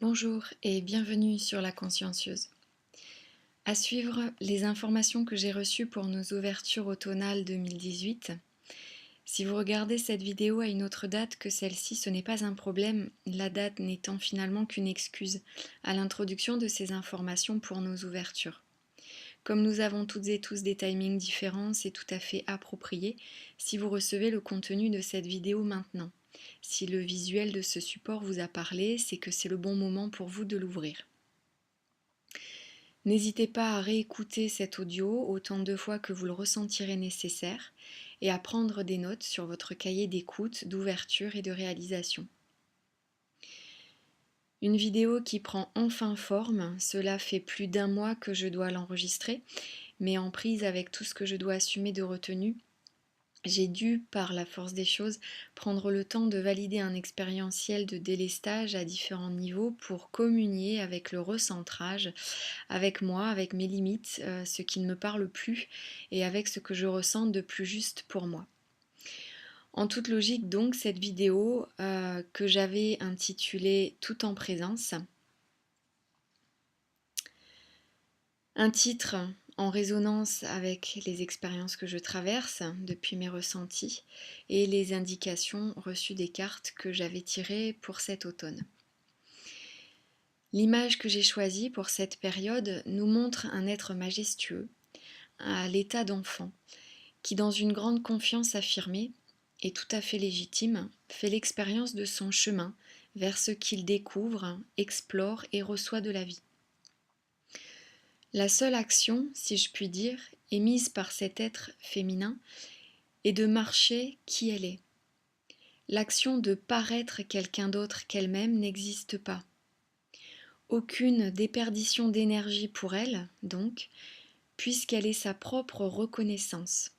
Bonjour et bienvenue sur La Consciencieuse. À suivre les informations que j'ai reçues pour nos ouvertures automnales 2018. Si vous regardez cette vidéo à une autre date que celle-ci, ce n'est pas un problème, la date n'étant finalement qu'une excuse à l'introduction de ces informations pour nos ouvertures. Comme nous avons toutes et tous des timings différents, c'est tout à fait approprié si vous recevez le contenu de cette vidéo maintenant. Si le visuel de ce support vous a parlé, c'est que c'est le bon moment pour vous de l'ouvrir. N'hésitez pas à réécouter cet audio autant de fois que vous le ressentirez nécessaire et à prendre des notes sur votre cahier d'écoute, d'ouverture et de réalisation. Une vidéo qui prend enfin forme, cela fait plus d'un mois que je dois l'enregistrer, mais en prise avec tout ce que je dois assumer de retenue, j'ai dû, par la force des choses, prendre le temps de valider un expérientiel de délestage à différents niveaux pour communier avec le recentrage, avec moi, avec mes limites, ce qui ne me parle plus, et avec ce que je ressens de plus juste pour moi. En toute logique donc, cette vidéo que j'avais intitulée Tout en présence, un titre en résonance avec les expériences que je traverse depuis mes ressentis et les indications reçues des cartes que j'avais tirées pour cet automne. L'image que j'ai choisie pour cette période nous montre un être majestueux, à l'état d'enfant, qui dans une grande confiance affirmée, et tout à fait légitime, fait l'expérience de son chemin vers ce qu'il découvre, explore et reçoit de la vie. La seule action, si je puis dire, émise par cet être féminin est de marcher qui elle est. L'action de paraître quelqu'un d'autre qu'elle-même n'existe pas. Aucune déperdition d'énergie pour elle, donc, puisqu'elle est sa propre reconnaissance.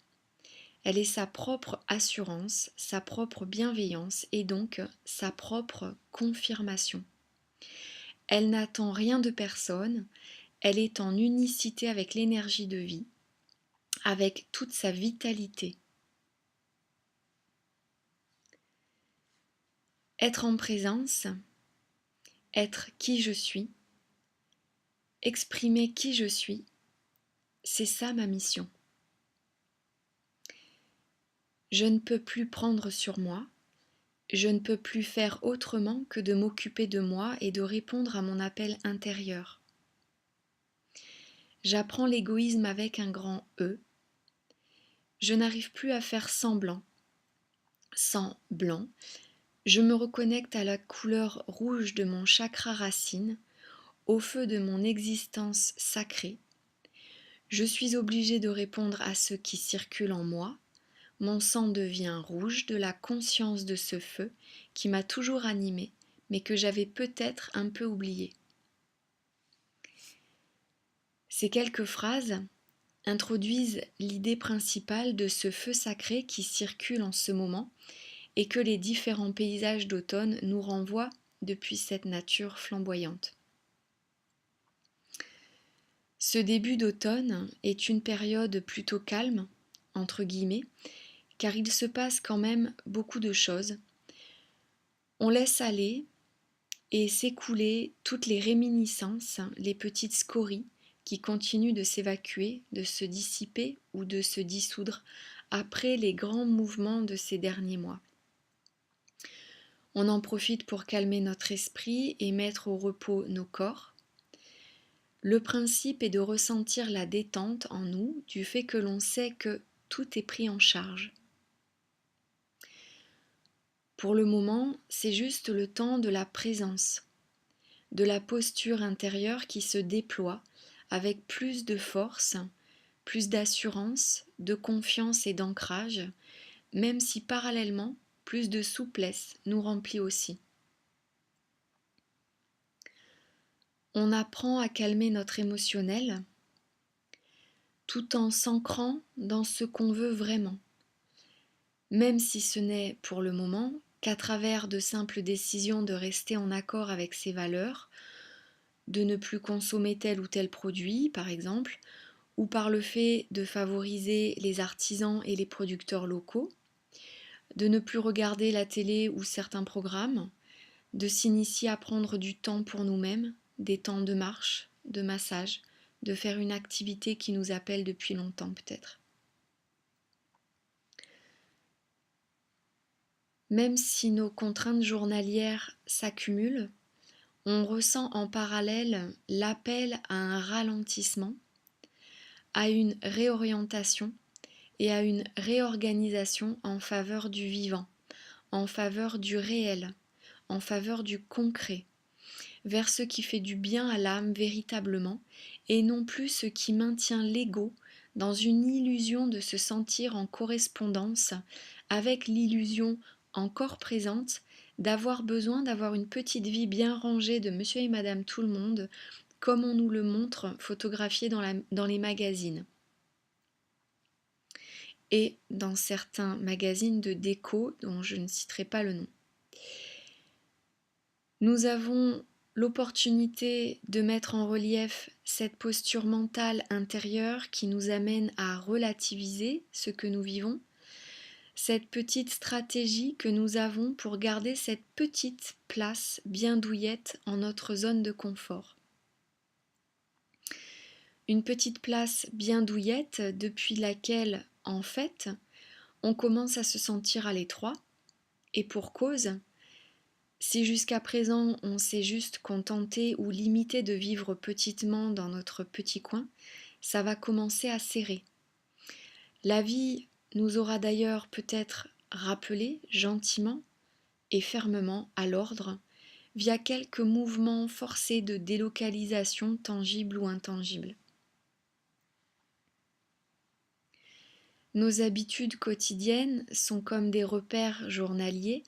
Elle est sa propre assurance, sa propre bienveillance et donc sa propre confirmation. Elle n'attend rien de personne, elle est en unicité avec l'énergie de vie, avec toute sa vitalité. Être en présence, être qui je suis, exprimer qui je suis, c'est ça ma mission. Je ne peux plus prendre sur moi, je ne peux plus faire autrement que de m'occuper de moi et de répondre à mon appel intérieur. J'apprends l'égoïsme avec un grand E. Je n'arrive plus à faire semblant, sans blanc. Je me reconnecte à la couleur rouge de mon chakra racine, au feu de mon existence sacrée. Je suis obligée de répondre à ce qui circule en moi. Mon sang devient rouge de la conscience de ce feu qui m'a toujours animée, mais que j'avais peut-être un peu oublié. Ces quelques phrases introduisent l'idée principale de ce feu sacré qui circule en ce moment et que les différents paysages d'automne nous renvoient depuis cette nature flamboyante. Ce début d'automne est une période plutôt calme, entre guillemets, car il se passe quand même beaucoup de choses. On laisse aller et s'écouler toutes les réminiscences, les petites scories qui continuent de s'évacuer, de se dissiper ou de se dissoudre après les grands mouvements de ces derniers mois. On en profite pour calmer notre esprit et mettre au repos nos corps. Le principe est de ressentir la détente en nous du fait que l'on sait que tout est pris en charge. Pour le moment, c'est juste le temps de la présence, de la posture intérieure qui se déploie avec plus de force, plus d'assurance, de confiance et d'ancrage, même si parallèlement, plus de souplesse nous remplit aussi. On apprend à calmer notre émotionnel tout en s'ancrant dans ce qu'on veut vraiment, même si ce n'est pour le moment qu'à travers de simples décisions de rester en accord avec ses valeurs, de ne plus consommer tel ou tel produit par exemple, ou par le fait de favoriser les artisans et les producteurs locaux, de ne plus regarder la télé ou certains programmes, de s'initier à prendre du temps pour nous-mêmes, des temps de marche, de massage, de faire une activité qui nous appelle depuis longtemps peut-être. Même si nos contraintes journalières s'accumulent, on ressent en parallèle l'appel à un ralentissement, à une réorientation et à une réorganisation en faveur du vivant, en faveur du réel, en faveur du concret, vers ce qui fait du bien à l'âme véritablement, et non plus ce qui maintient l'ego dans une illusion de se sentir en correspondance avec l'illusion encore présente d'avoir besoin d'avoir une petite vie bien rangée de monsieur et madame tout le monde, comme on nous le montre photographié dans les magazines. Et dans certains magazines de déco dont je ne citerai pas le nom. Nous avons l'opportunité de mettre en relief cette posture mentale intérieure qui nous amène à relativiser ce que nous vivons, cette petite stratégie que nous avons pour garder cette petite place bien douillette en notre zone de confort. Une petite place bien douillette depuis laquelle, en fait, on commence à se sentir à l'étroit, et pour cause. Si jusqu'à présent on s'est juste contenté ou limité de vivre petitement dans notre petit coin, ça va commencer à serrer. La vie nous aura d'ailleurs peut-être rappelé gentiment et fermement à l'ordre via quelques mouvements forcés de délocalisation tangible ou intangible. Nos habitudes quotidiennes sont comme des repères journaliers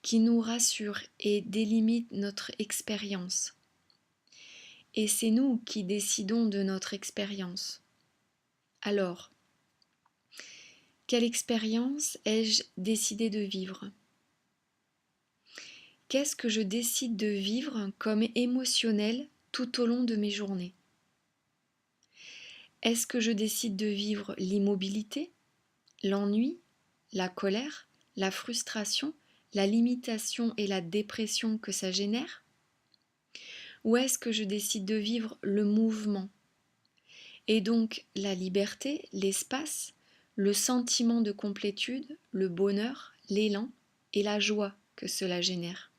qui nous rassurent et délimitent notre expérience. Et c'est nous qui décidons de notre expérience. Alors, quelle expérience ai-je décidé de vivre ? Qu'est-ce que je décide de vivre comme émotionnel tout au long de mes journées ? Est-ce que je décide de vivre l'immobilité, l'ennui, la colère, la frustration, la limitation et la dépression que ça génère ? Ou est-ce que je décide de vivre le mouvement ? Et donc la liberté, l'espace, le sentiment de complétude, le bonheur, l'élan et la joie que cela génère.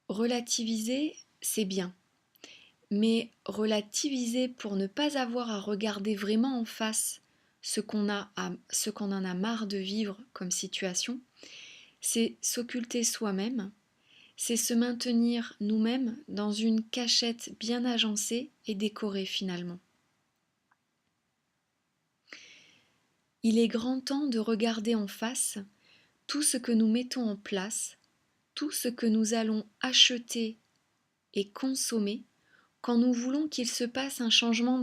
Relativiser, c'est bien. Mais relativiser pour ne pas avoir à regarder vraiment en face ce qu'on en a marre de vivre comme situation, c'est s'occulter soi-même, c'est se maintenir nous-mêmes dans une cachette bien agencée et décorée finalement. Il est grand temps de regarder en face tout ce que nous mettons en place, tout ce que nous allons acheter et consommer quand nous voulons qu'il se passe un changement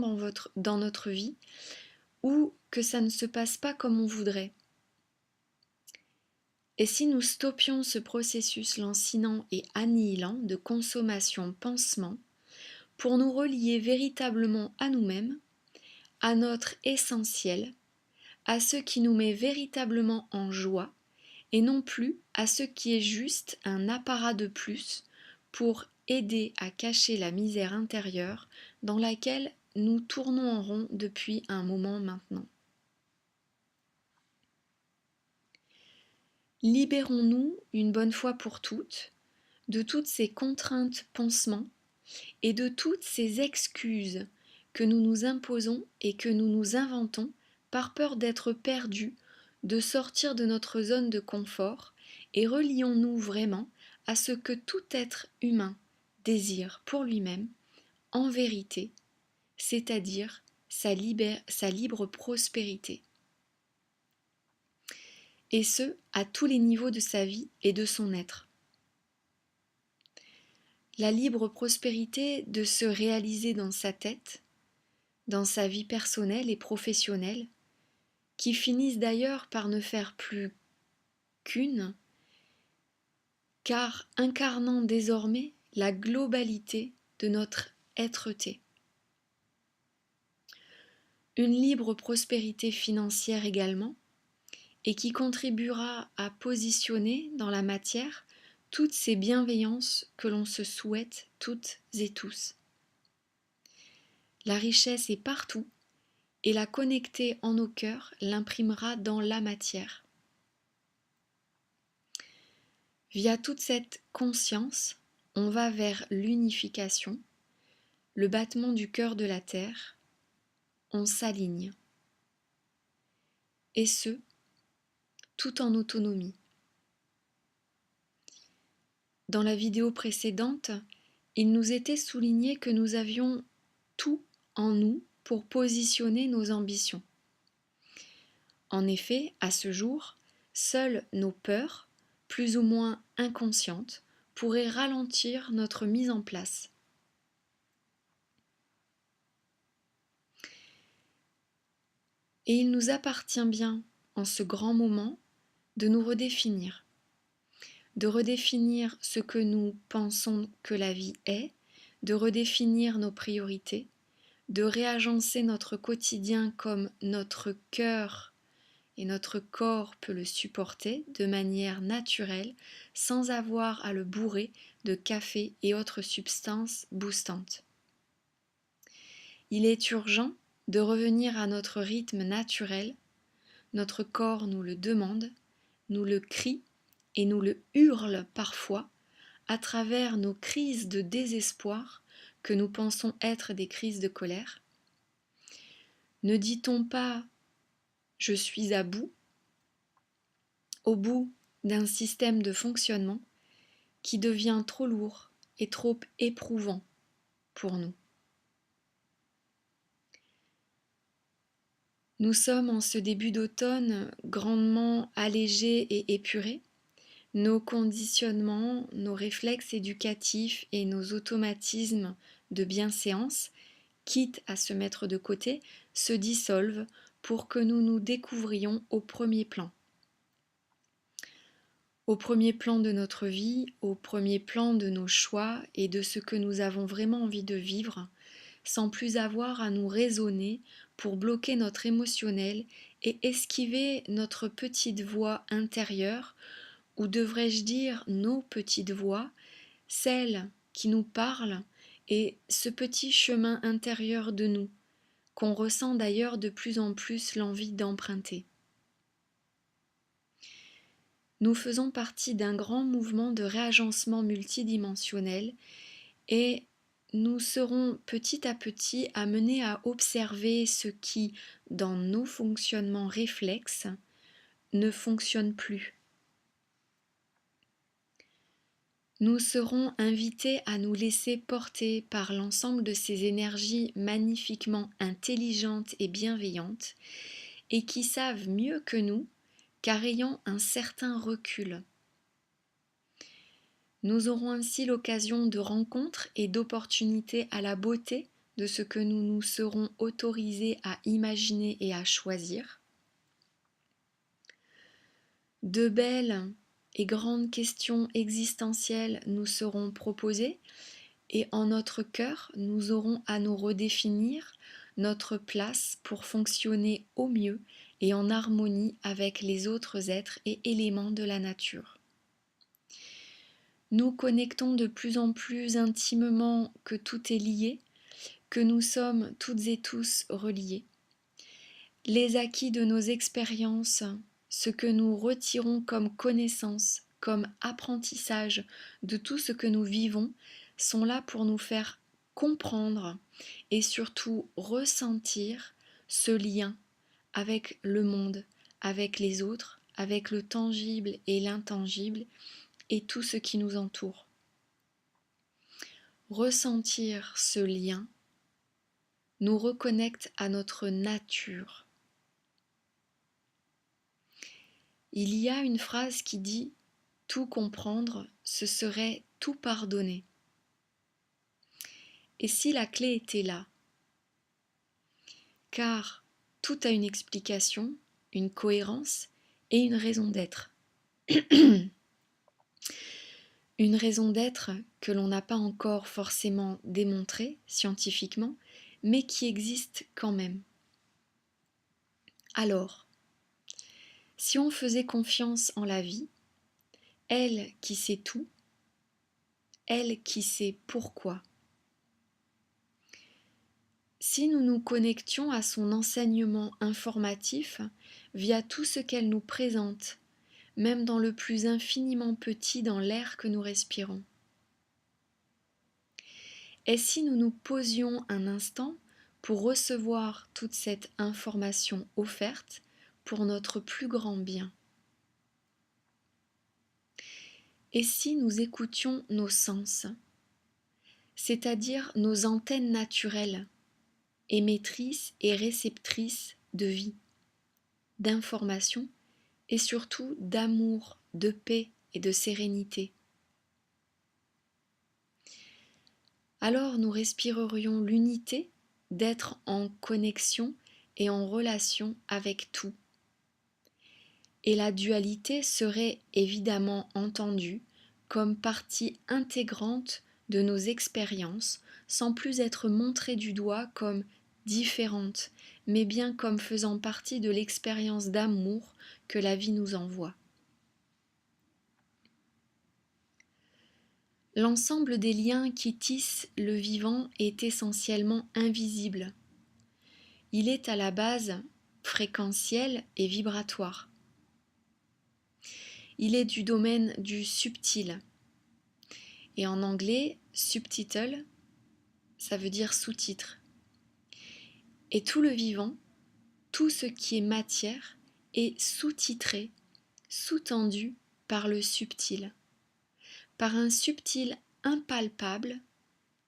dans notre vie ou que ça ne se passe pas comme on voudrait. Et si nous stoppions ce processus lancinant et annihilant de consommation-pansement pour nous relier véritablement à nous-mêmes, à notre essentiel, à ce qui nous met véritablement en joie et non plus à ce qui est juste un apparat de plus pour aider à cacher la misère intérieure dans laquelle nous tournons en rond depuis un moment maintenant. Libérons-nous une bonne fois pour toutes de toutes ces contraintes pansements et de toutes ces excuses que nous nous imposons et que nous nous inventons par peur d'être perdus, de sortir de notre zone de confort, et relions-nous vraiment à ce que tout être humain désire pour lui-même, en vérité, c'est-à-dire sa libre prospérité. Et ce, à tous les niveaux de sa vie et de son être. La libre prospérité de se réaliser dans sa tête, dans sa vie personnelle et professionnelle, qui finissent d'ailleurs par ne faire plus qu'une, car incarnant désormais la globalité de notre être-té. Une libre prospérité financière également, et qui contribuera à positionner dans la matière toutes ces bienveillances que l'on se souhaite toutes et tous. La richesse est partout et la connecter en nos cœurs l'imprimera dans la matière. Via toute cette conscience, on va vers l'unification, le battement du cœur de la terre, on s'aligne. Et ce, tout en autonomie. Dans la vidéo précédente, il nous était souligné que nous avions tout en nous pour positionner nos ambitions. En effet, à ce jour, seules nos peurs, plus ou moins inconscientes, pourraient ralentir notre mise en place. Et il nous appartient bien, en ce grand moment, de nous redéfinir. De redéfinir ce que nous pensons que la vie est, de redéfinir nos priorités, de réagencer notre quotidien comme notre cœur et notre corps peut le supporter de manière naturelle sans avoir à le bourrer de café et autres substances boostantes. Il est urgent de revenir à notre rythme naturel, notre corps nous le demande, nous le crie et nous le hurle parfois à travers nos crises de désespoir que nous pensons être des crises de colère. Ne dit-on pas « je suis à bout » au bout d'un système de fonctionnement qui devient trop lourd et trop éprouvant pour nous. Nous sommes en ce début d'automne grandement allégés et épurés. Nos conditionnements, nos réflexes éducatifs et nos automatismes de bienséance, quitte à se mettre de côté, se dissolvent pour que nous nous découvrions au premier plan. Au premier plan de notre vie, au premier plan de nos choix et de ce que nous avons vraiment envie de vivre, sans plus avoir à nous raisonner pour bloquer notre émotionnel et esquiver notre petite voix intérieure, ou devrais-je dire nos petites voix, celles qui nous parlent et ce petit chemin intérieur de nous, qu'on ressent d'ailleurs de plus en plus l'envie d'emprunter. Nous faisons partie d'un grand mouvement de réagencement multidimensionnel et nous serons petit à petit amenés à observer ce qui, dans nos fonctionnements réflexes, ne fonctionne plus. Nous serons invités à nous laisser porter par l'ensemble de ces énergies magnifiquement intelligentes et bienveillantes et qui savent mieux que nous, car ayant un certain recul. Nous aurons ainsi l'occasion de rencontres et d'opportunités à la beauté de ce que nous nous serons autorisés à imaginer et à choisir. De belles et grandes questions existentielles nous seront proposées et en notre cœur, nous aurons à nous redéfinir notre place pour fonctionner au mieux et en harmonie avec les autres êtres et éléments de la nature. Nous connectons de plus en plus intimement que tout est lié, que nous sommes toutes et tous reliés. Les acquis de nos expériences, ce que nous retirons comme connaissance, comme apprentissage de tout ce que nous vivons, sont là pour nous faire comprendre et surtout ressentir ce lien avec le monde, avec les autres, avec le tangible et l'intangible et tout ce qui nous entoure. Ressentir ce lien nous reconnecte à notre nature. Il y a une phrase qui dit « tout comprendre, ce serait tout pardonner ». Et si la clé était là? Car tout a une explication, une cohérence et une raison d'être. Une raison d'être que l'on n'a pas encore forcément démontrée scientifiquement, mais qui existe quand même. Alors, Si on faisait confiance en la vie, elle qui sait tout, elle qui sait pourquoi. Si nous nous connections à son enseignement informatif via tout ce qu'elle nous présente, même dans le plus infiniment petit dans l'air que nous respirons. Et si nous nous posions un instant pour recevoir toute cette information offerte pour notre plus grand bien? Et si nous écoutions nos sens, c'est-à-dire nos antennes naturelles, émettrices et réceptrices de vie, d'information et surtout d'amour, de paix et de sérénité. Alors nous respirerions l'unité d'être en connexion et en relation avec tout. Et la dualité serait évidemment entendue comme partie intégrante de nos expériences, sans plus être montrée du doigt comme différente, mais bien comme faisant partie de l'expérience d'amour que la vie nous envoie. L'ensemble des liens qui tissent le vivant est essentiellement invisible. Il est à la base fréquentiel et vibratoire. Il est du domaine du subtil. Et en anglais, subtitle, ça veut dire sous-titre. Et tout le vivant, tout ce qui est matière, est sous-titré, sous-tendu par le subtil, par un subtil impalpable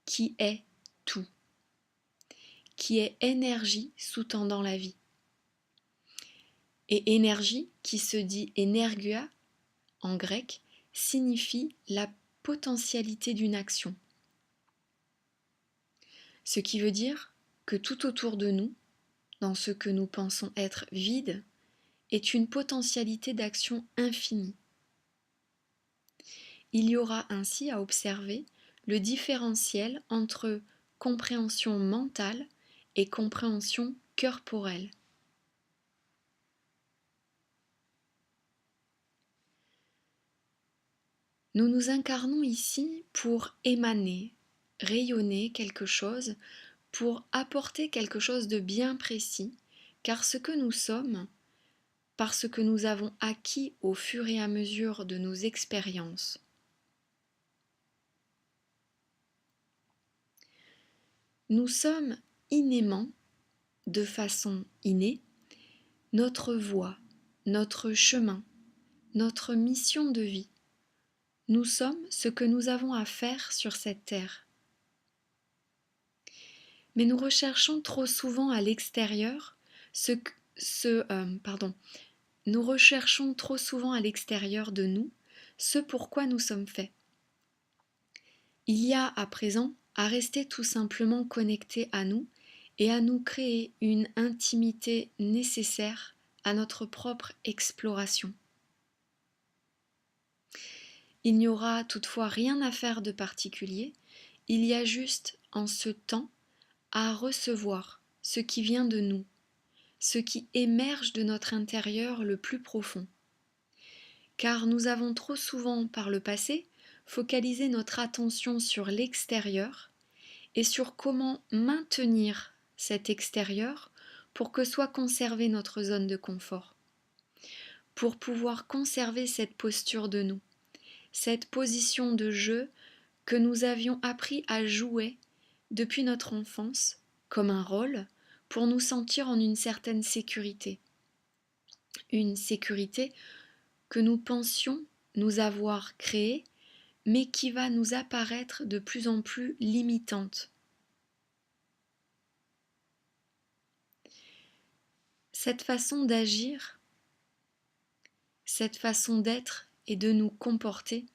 qui est tout, qui est énergie sous-tendant la vie. Et énergie, qui se dit énergia en grec, signifie la potentialité d'une action. Ce qui veut dire que tout autour de nous, dans ce que nous pensons être vide, est une potentialité d'action infinie. Il y aura ainsi à observer le différentiel entre compréhension mentale et compréhension corporelle. Nous nous incarnons ici pour émaner, rayonner quelque chose, pour apporter quelque chose de bien précis, car ce que nous sommes, parce que nous avons acquis au fur et à mesure de nos expériences. Nous sommes innément, de façon innée, notre voie, notre chemin, notre mission de vie. Nous sommes ce que nous avons à faire sur cette terre. Mais nous recherchons trop souvent à l'extérieur nous recherchons trop souvent à l'extérieur de nous ce pourquoi nous sommes faits. Il y a à présent à rester tout simplement connectés à nous et à nous créer une intimité nécessaire à notre propre exploration. Il n'y aura toutefois rien à faire de particulier, il y a juste en ce temps à recevoir ce qui vient de nous, ce qui émerge de notre intérieur le plus profond. Car nous avons trop souvent par le passé focalisé notre attention sur l'extérieur et sur comment maintenir cet extérieur pour que soit conservée notre zone de confort, pour pouvoir conserver cette posture de nous, cette position de jeu que nous avions appris à jouer depuis notre enfance comme un rôle pour nous sentir en une certaine sécurité. Une sécurité que nous pensions nous avoir créée, mais qui va nous apparaître de plus en plus limitante. Cette façon d'agir, cette façon d'être et de nous comporter,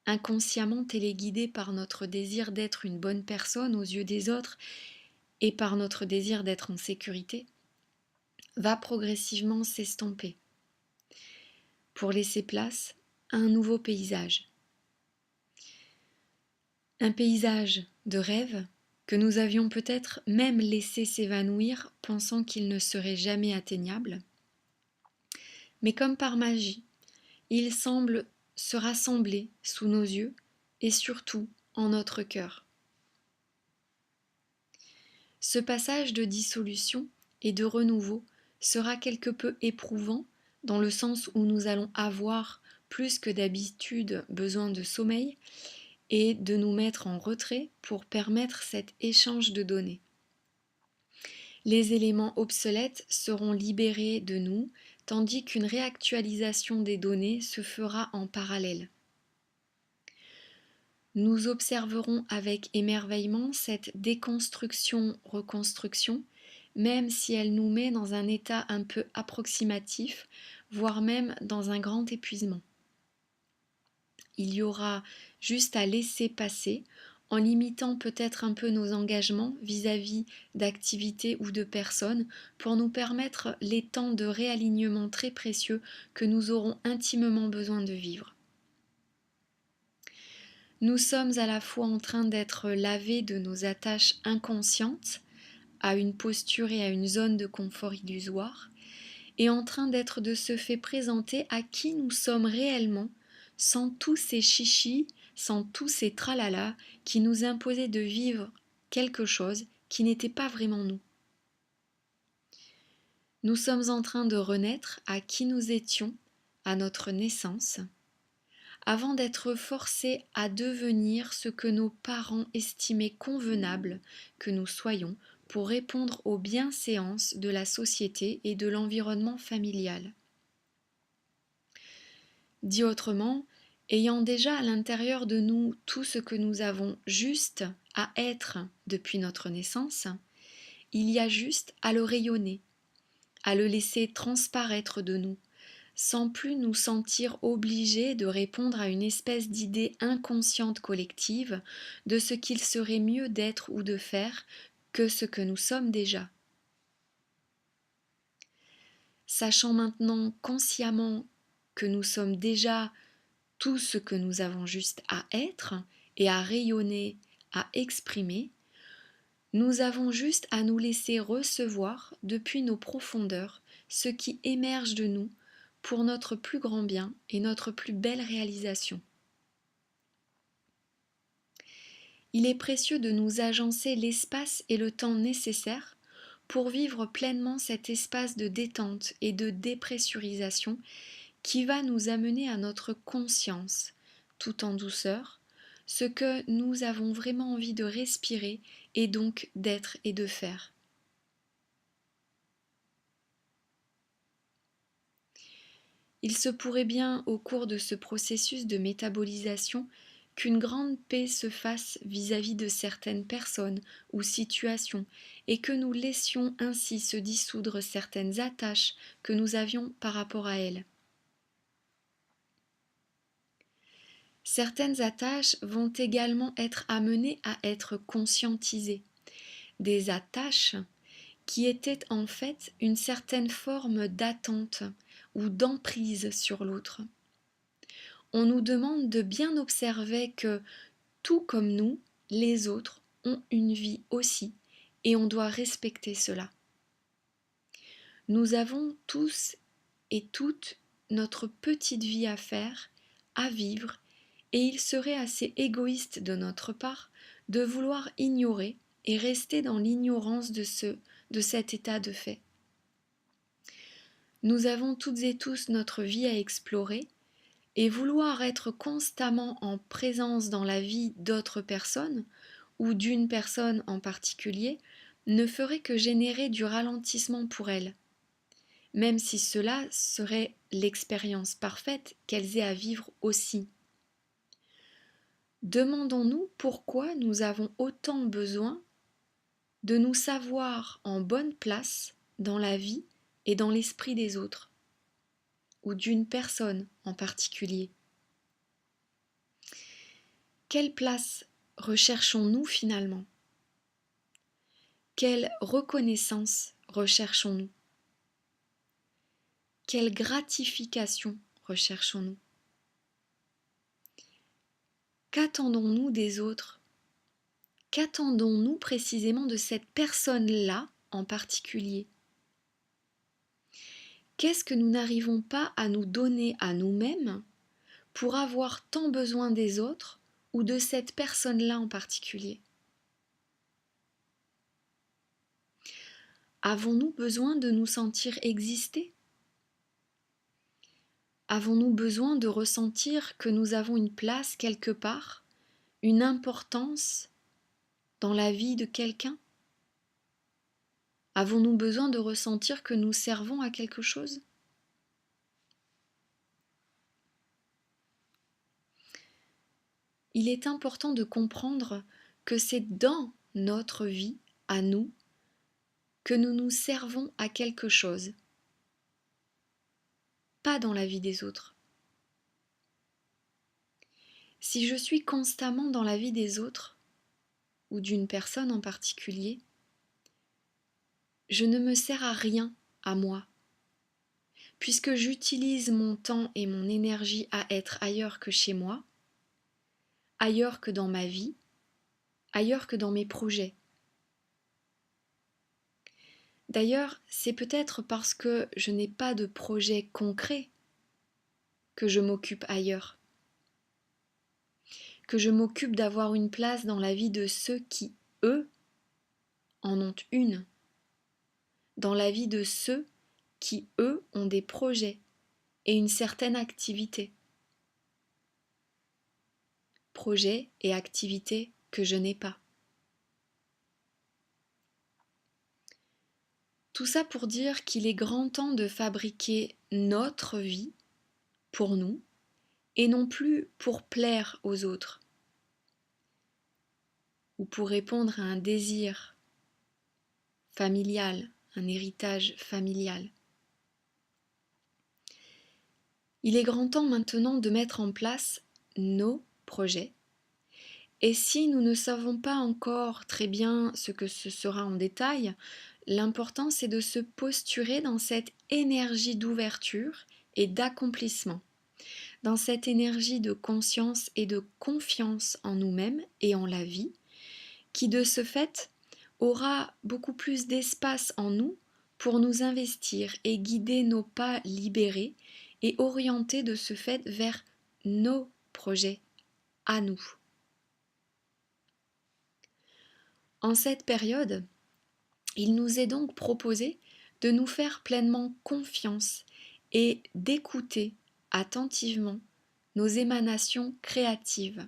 inconsciemment téléguidée par notre désir d'être une bonne personne aux yeux des autres et par notre désir d'être en sécurité, va progressivement s'estomper pour laisser place à un nouveau paysage. Un paysage de rêve que nous avions peut-être même laissé s'évanouir pensant qu'il ne serait jamais atteignable, Mais comme par magie, il semble se rassembler sous nos yeux et surtout en notre cœur. Ce passage de dissolution et de renouveau sera quelque peu éprouvant dans le sens où nous allons avoir plus que d'habitude besoin de sommeil et de nous mettre en retrait pour permettre cet échange de données. Les éléments obsolètes seront libérés de nous, tandis qu'une réactualisation des données se fera en parallèle. Nous observerons avec émerveillement cette déconstruction-reconstruction, même si elle nous met dans un état un peu approximatif, voire même dans un grand épuisement. Il y aura juste à laisser passer, en limitant peut-être un peu nos engagements vis-à-vis d'activités ou de personnes, pour nous permettre les temps de réalignement très précieux que nous aurons intimement besoin de vivre. Nous sommes à la fois en train d'être lavés de nos attaches inconscientes à une posture et à une zone de confort illusoire, et en train d'être de ce fait présentés à qui nous sommes réellement, sans tous ces chichis, sans tous ces tralala qui nous imposaient de vivre quelque chose qui n'était pas vraiment nous. Nous sommes en train de renaître à qui nous étions à notre naissance, avant d'être forcés à devenir ce que nos parents estimaient convenable que nous soyons pour répondre aux bienséances de la société et de l'environnement familial. Dit autrement, ayant déjà à l'intérieur de nous tout ce que nous avons juste à être depuis notre naissance, il y a juste à le rayonner, à le laisser transparaître de nous, sans plus nous sentir obligés de répondre à une espèce d'idée inconsciente collective de ce qu'il serait mieux d'être ou de faire que ce que nous sommes déjà. Sachant maintenant consciemment que nous sommes déjà tout ce que nous avons juste à être et à rayonner, à exprimer, nous avons juste à nous laisser recevoir depuis nos profondeurs ce qui émerge de nous pour notre plus grand bien et notre plus belle réalisation. Il est précieux de nous agencer l'espace et le temps nécessaires pour vivre pleinement cet espace de détente et de dépressurisation qui va nous amener à notre conscience, tout en douceur, ce que nous avons vraiment envie de respirer et donc d'être et de faire. Il se pourrait bien, au cours de ce processus de métabolisation, qu'une grande paix se fasse vis-à-vis de certaines personnes ou situations, et que nous laissions ainsi se dissoudre certaines attaches que nous avions par rapport à elles. Certaines attaches vont également être amenées à être conscientisées, des attaches qui étaient en fait une certaine forme d'attente ou d'emprise sur l'autre. On nous demande de bien observer que, tout comme nous, les autres ont une vie aussi, et on doit respecter cela. Nous avons tous et toutes notre petite vie à faire, à vivre, et il serait assez égoïste de notre part de vouloir ignorer et rester dans l'ignorance de cet état de fait. Nous avons toutes et tous notre vie à explorer, et vouloir être constamment en présence dans la vie d'autres personnes, ou d'une personne en particulier, ne ferait que générer du ralentissement pour elles, même si cela serait l'expérience parfaite qu'elles aient à vivre aussi. Demandons-nous pourquoi nous avons autant besoin de nous savoir en bonne place dans la vie et dans l'esprit des autres, ou d'une personne en particulier. Quelle place recherchons-nous finalement? Quelle reconnaissance recherchons-nous? Quelle gratification recherchons-nous? Qu'attendons-nous des autres? Qu'attendons-nous précisément de cette personne-là en particulier? Qu'est-ce que nous n'arrivons pas à nous donner à nous-mêmes pour avoir tant besoin des autres ou de cette personne-là en particulier? Avons-nous besoin de nous sentir exister? Avons-nous besoin de ressentir que nous avons une place quelque part, une importance dans la vie de quelqu'un? Avons-nous besoin de ressentir que nous servons à quelque chose? Il est important de comprendre que c'est dans notre vie, à nous, que nous nous servons à quelque chose, pas dans la vie des autres. Si je suis constamment dans la vie des autres, ou d'une personne en particulier, je ne me sers à rien à moi, puisque j'utilise mon temps et mon énergie à être ailleurs que chez moi, ailleurs que dans ma vie, ailleurs que dans mes projets. D'ailleurs, c'est peut-être parce que je n'ai pas de projet concret que je m'occupe ailleurs, que je m'occupe d'avoir une place dans la vie de ceux qui, eux, en ont une, dans la vie de ceux qui, eux, ont des projets et une certaine activité. Projets et activités que je n'ai pas. Tout ça pour dire qu'il est grand temps de fabriquer notre vie pour nous et non plus pour plaire aux autres ou pour répondre à un désir familial, un héritage familial. Il est grand temps maintenant de mettre en place nos projets. Et si nous ne savons pas encore très bien ce que ce sera en détail, l'important c'est de se posturer dans cette énergie d'ouverture et d'accomplissement, dans cette énergie de conscience et de confiance en nous-mêmes et en la vie, qui de ce fait aura beaucoup plus d'espace en nous pour nous investir et guider nos pas libérés et orienter de ce fait vers nos projets à nous. En cette période, il nous est donc proposé de nous faire pleinement confiance et d'écouter attentivement nos émanations créatives.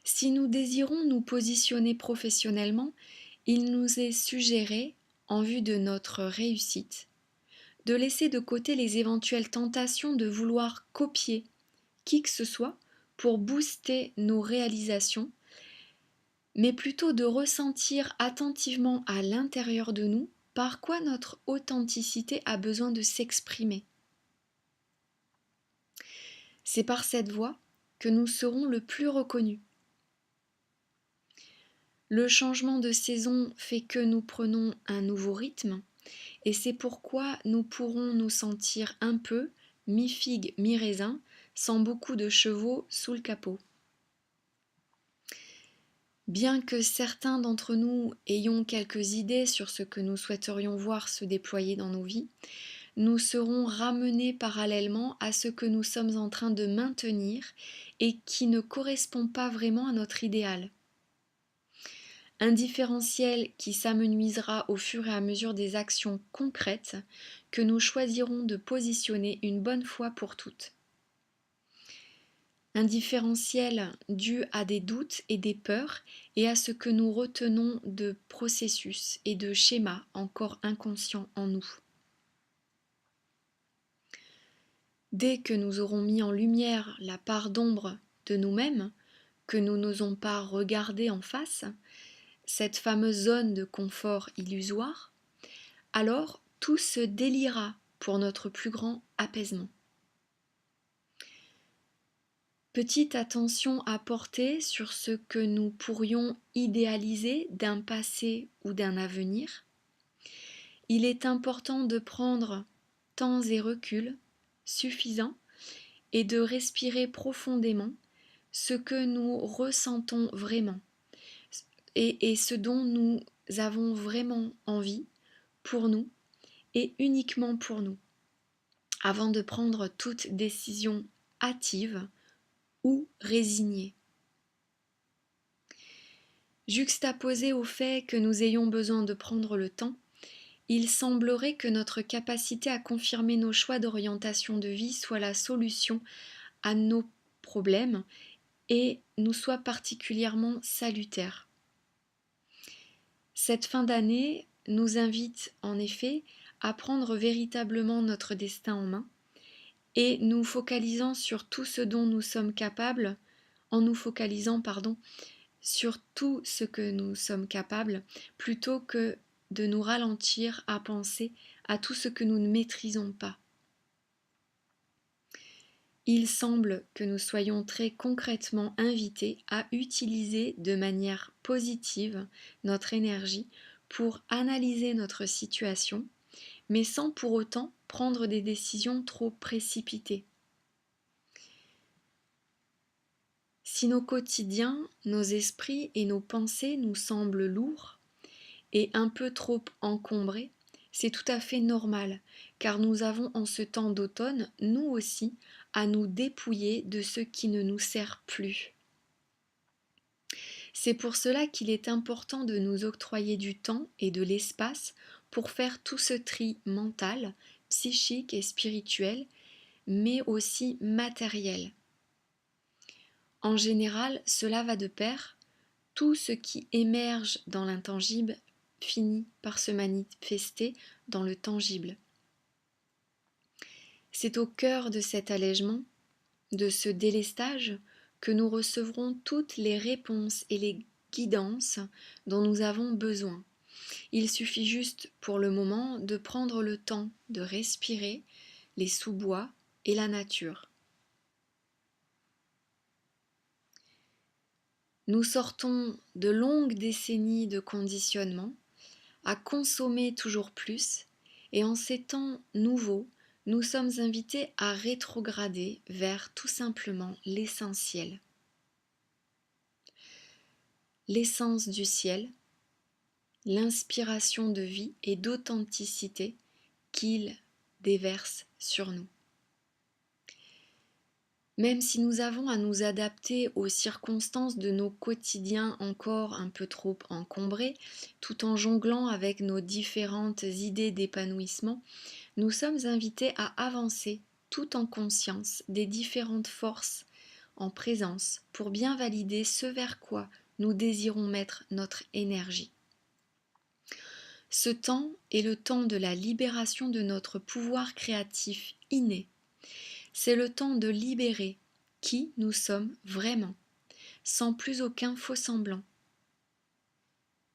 Si nous désirons nous positionner professionnellement, il nous est suggéré, en vue de notre réussite, de laisser de côté les éventuelles tentations de vouloir copier qui que ce soit pour booster nos réalisations, mais plutôt de ressentir attentivement à l'intérieur de nous par quoi notre authenticité a besoin de s'exprimer. C'est par cette voie que nous serons le plus reconnus. Le changement de saison fait que nous prenons un nouveau rythme et c'est pourquoi nous pourrons nous sentir un peu mi-figue, mi-raisin, sans beaucoup de chevaux sous le capot. Bien que certains d'entre nous ayons quelques idées sur ce que nous souhaiterions voir se déployer dans nos vies, nous serons ramenés parallèlement à ce que nous sommes en train de maintenir et qui ne correspond pas vraiment à notre idéal. Un différentiel qui s'amenuisera au fur et à mesure des actions concrètes que nous choisirons de positionner une bonne fois pour toutes. Un différentiel dû à des doutes et des peurs et à ce que nous retenons de processus et de schémas encore inconscients en nous. Dès que nous aurons mis en lumière la part d'ombre de nous-mêmes, que nous n'osons pas regarder en face, cette fameuse zone de confort illusoire, alors tout se déliera pour notre plus grand apaisement. Petite attention à porter sur ce que nous pourrions idéaliser d'un passé ou d'un avenir. Il est important de prendre temps et recul suffisants et de respirer profondément ce que nous ressentons vraiment et ce dont nous avons vraiment envie pour nous et uniquement pour nous, avant de prendre toute décision hâtive ou résignée. Juxtaposé au fait que nous ayons besoin de prendre le temps, il semblerait que notre capacité à confirmer nos choix d'orientation de vie soit la solution à nos problèmes et nous soit particulièrement salutaire. Cette fin d'année nous invite en effet à prendre véritablement notre destin en main et nous focalisant sur tout ce dont nous sommes capables, en nous focalisant, sur tout ce que nous sommes capables, plutôt que de nous ralentir à penser à tout ce que nous ne maîtrisons pas. Il semble que nous soyons très concrètement invités à utiliser de manière positive notre énergie pour analyser notre situation, mais sans pour autant prendre des décisions trop précipitées. Si nos quotidiens, nos esprits et nos pensées nous semblent lourds et un peu trop encombrés, c'est tout à fait normal, car nous avons en ce temps d'automne, nous aussi, à nous dépouiller de ce qui ne nous sert plus. C'est pour cela qu'il est important de nous octroyer du temps et de l'espace pour faire tout ce tri mental, psychique et spirituel, mais aussi matériel. En général, cela va de pair. Tout ce qui émerge dans l'intangible finit par se manifester dans le tangible. C'est au cœur de cet allègement, de ce délestage, que nous recevrons toutes les réponses et les guidances dont nous avons besoin. Il suffit juste pour le moment de prendre le temps de respirer les sous-bois et la nature. Nous sortons de longues décennies de conditionnement à consommer toujours plus, et en ces temps nouveaux, nous sommes invités à rétrograder vers tout simplement l'essentiel. L'essence du ciel, l'inspiration de vie et d'authenticité qu'il déverse sur nous. Même si nous avons à nous adapter aux circonstances de nos quotidiens encore un peu trop encombrés, tout en jonglant avec nos différentes idées d'épanouissement, nous sommes invités à avancer tout en conscience des différentes forces en présence pour bien valider ce vers quoi nous désirons mettre notre énergie. Ce temps est le temps de la libération de notre pouvoir créatif inné. C'est le temps de libérer qui nous sommes vraiment, sans plus aucun faux-semblant.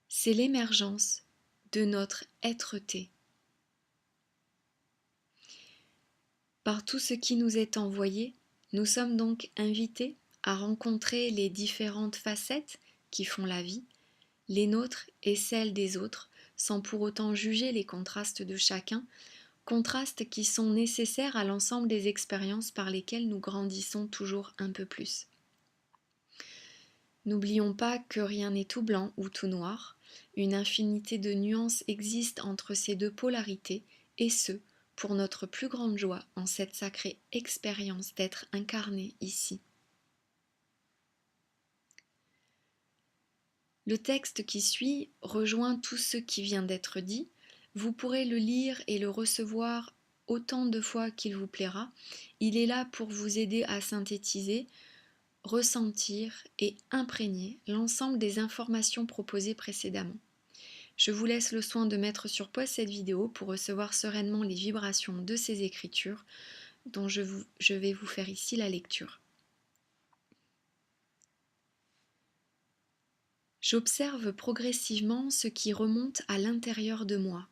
C'est l'émergence de notre être-té. Par tout ce qui nous est envoyé, nous sommes donc invités à rencontrer les différentes facettes qui font la vie, les nôtres et celles des autres, sans pour autant juger les contrastes de chacun, contrastes qui sont nécessaires à l'ensemble des expériences par lesquelles nous grandissons toujours un peu plus. N'oublions pas que rien n'est tout blanc ou tout noir, une infinité de nuances existent entre ces deux polarités, et ce, pour notre plus grande joie en cette sacrée expérience d'être incarné ici. Le texte qui suit rejoint tout ce qui vient d'être dit. Vous pourrez le lire et le recevoir autant de fois qu'il vous plaira. Il est là pour vous aider à synthétiser, ressentir et imprégner l'ensemble des informations proposées précédemment. Je vous laisse le soin de mettre sur pause cette vidéo pour recevoir sereinement les vibrations de ces écritures dont je vais vous faire ici la lecture. J'observe progressivement ce qui remonte à l'intérieur de moi,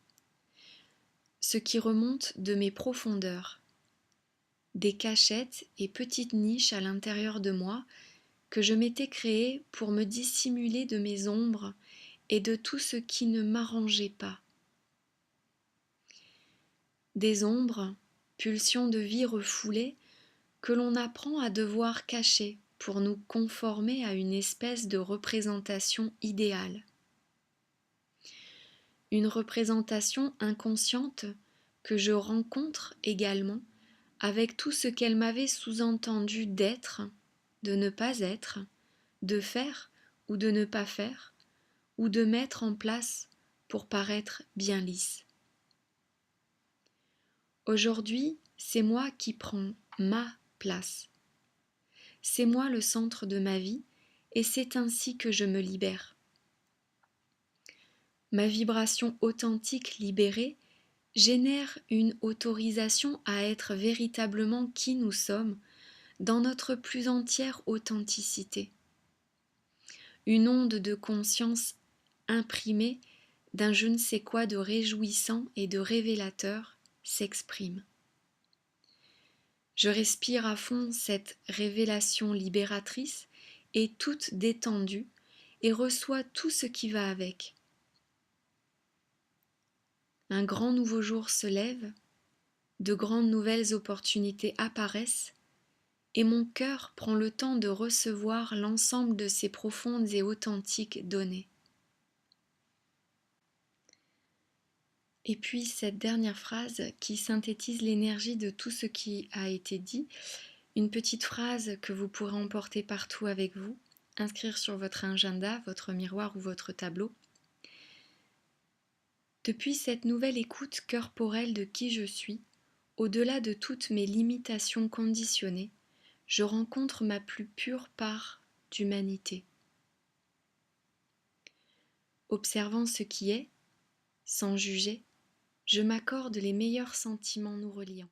ce qui remonte de mes profondeurs, des cachettes et petites niches à l'intérieur de moi que je m'étais créées pour me dissimuler de mes ombres et de tout ce qui ne m'arrangeait pas. Des ombres, pulsions de vie refoulées, que l'on apprend à devoir cacher pour nous conformer à une espèce de représentation idéale. Une représentation inconsciente que je rencontre également avec tout ce qu'elle m'avait sous-entendu d'être, de ne pas être, de faire ou de ne pas faire, ou de mettre en place pour paraître bien lisse. Aujourd'hui, c'est moi qui prends ma place. C'est moi le centre de ma vie et c'est ainsi que je me libère. Ma vibration authentique libérée génère une autorisation à être véritablement qui nous sommes dans notre plus entière authenticité. Une onde de conscience imprimée d'un je ne sais quoi de réjouissant et de révélateur s'exprime. Je respire à fond cette révélation libératrice et toute détendue et reçois tout ce qui va avec. Un grand nouveau jour se lève, de grandes nouvelles opportunités apparaissent et mon cœur prend le temps de recevoir l'ensemble de ces profondes et authentiques données. Et puis cette dernière phrase qui synthétise l'énergie de tout ce qui a été dit, une petite phrase que vous pourrez emporter partout avec vous, inscrire sur votre agenda, votre miroir ou votre tableau. Depuis cette nouvelle écoute corporelle de qui je suis, au-delà de toutes mes limitations conditionnées, je rencontre ma plus pure part d'humanité. Observant ce qui est, sans juger, je m'accorde les meilleurs sentiments nous reliant.